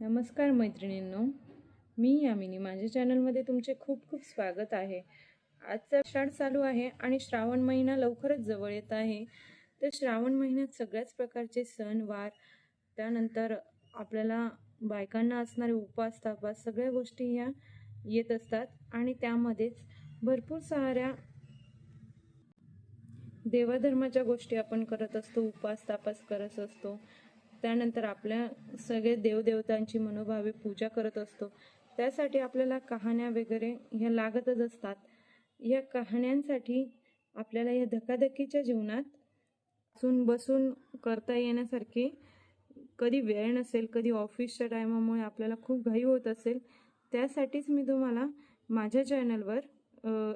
नमस्कार मैत्रिणींनो, मी यामिनी. माझ्या चॅनलमध्ये तुमचे खूप खूप स्वागत आहे. आजचा आषाढ चालू आहे आणि श्रावण महिना लवकरच जवळ येत आहे. तर श्रावण महिन्यात सगळ्याच प्रकारचे सण वार, त्यानंतर आपल्याला बायकांना असणारे उपास तापास सगळ्या गोष्टी ह्या येत असतात आणि त्यामध्येच भरपूर साऱ्या देवाधर्माच्या गोष्टी आपण करत असतो, उपास तापास करत असतो. त्यानंतर आपल्या सगळे देवदेवतांची मनोभावे पूजा करत असतो. त्यासाठी आपल्याला कहाण्या वगैरे ह्या लागतच असतात. या कहाण्यांसाठी आपल्याला या धकाधकीच्या जीवनात बसून करता येण्यासारखी कधी वेळ नसेल, कधी ऑफिसच्या टायमामुळे आपल्याला खूप घाई होत असेल, त्यासाठीच मी तुम्हाला माझ्या चॅनलवर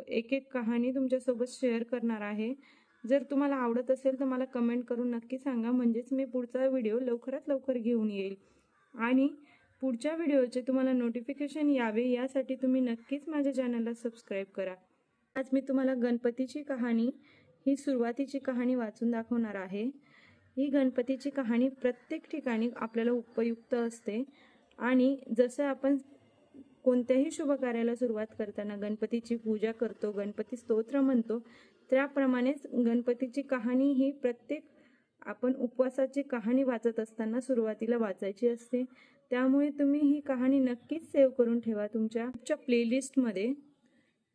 एक एक कहाणी तुमच्यासोबत शेअर करणार आहे. जर तुम्हाला आवडत असेल तर मला कमेंट करून नक्की सांगा, म्हणजेच मी पुढचा व्हिडिओ लवकरात लवकर घेऊन येईल. आणि पुढच्या व्हिडिओचे तुम्हाला नोटिफिकेशन यावे यासाठी तुम्ही नक्कीच माझ्या चॅनलला सबस्क्राईब करा. आज मी तुम्हाला गणपतीची कहाणी, ही सुरुवातीची कहाणी वाचून दाखवणार आहे. ही गणपतीची कहाणी प्रत्येक ठिकाणी आपल्याला उपयुक्त असते आणि जसं आपण कोणत्याही शुभ कार्याला सुरुवात करताना गणपतीची पूजा करतो, गणपती स्तोत्र म्हणतो, त्याप्रमाणेच गणपतीची कहाणी ही प्रत्येक आपण उपवासाची कहाणी वाचत असताना सुरुवातीला वाचायची असते. त्यामुळे तुम्ही ही कहाणी नक्कीच सेव्ह करून ठेवा तुमच्या प्लेलिस्टमध्ये.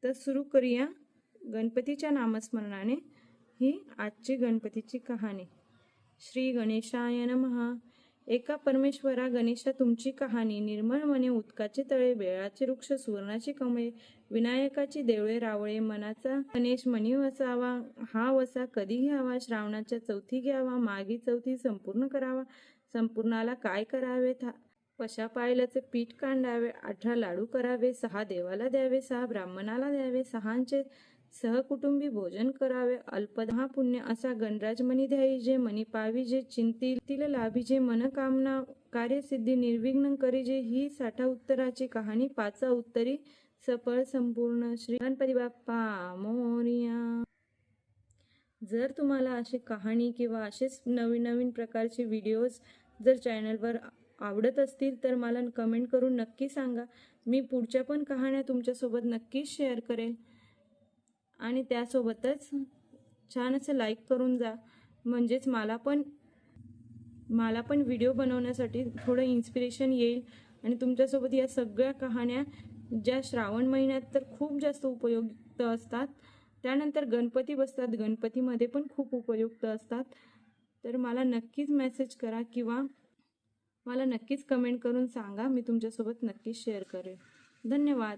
तर सुरू करूया गणपतीच्या नामस्मरणाने ही आजची गणपतीची कहाणी. श्री गणेशाय नमः. एका परमेश्वरा गणेशा तुमची कहाणी. निर्मळ मने उत्काचे तळे, बेळाचे वृक्ष, सुवर्णाची कमळे, विनायकाची देवळे रावळे, मनाचा गणेश मनी वसावा. हा वसा कधी घ्यावा? श्रावणाच्या चौथी घ्यावा. मागी चौथी संपूर्ण करावा. संपूर्णाला काय करावे? पशा पायल्याचे पीठ कांडावे. 18 लाडू करावे. 6 देवाला द्यावे. 6 ब्राह्मणाला द्यावे. 6 सहकुटुंबी भोजन करावे. अल्पदहा पुण्य असा गणराज मनी द्यायजे. मनी पाविजे चिंतील लाभिजे. मनकामना कार्यसिद्धी निर्विघ्न करीजे. ही 60 उत्तराची कहाणी. 5 उत्तरी सफळ संपूर्ण. श्री गणपती बाप्पा मोरया. जर तुम्हाला अशी कहाणी किंवा असेच नवीन नवीन प्रकारचे व्हिडिओज जर चॅनलवर आवडत असतील तर मला कमेंट करून नक्की सांगा. मी पुढच्या पण कहाण्या तुमच्यासोबत नक्कीच शेअर करेल. आणि त्यासोबतच छान असं लाईक करून जा, म्हणजेच मला पण व्हिडिओ बनवण्यासाठी थोडं इन्स्पिरेशन येईल. आणि तुमच्यासोबत या सगळ्या कहाण्या ज्या श्रावण महिन्यात तर खूप जास्त उपयुक्त असतात, त्यानंतर गणपती बसतात, गणपतीमध्ये पण खूप उपयुक्त असतात. तर मला नक्कीच मेसेज करा किंवा मला नक्कीच कमेंट करून सांगा, मी तुमच्यासोबत नक्कीच शेअर करेन. धन्यवाद.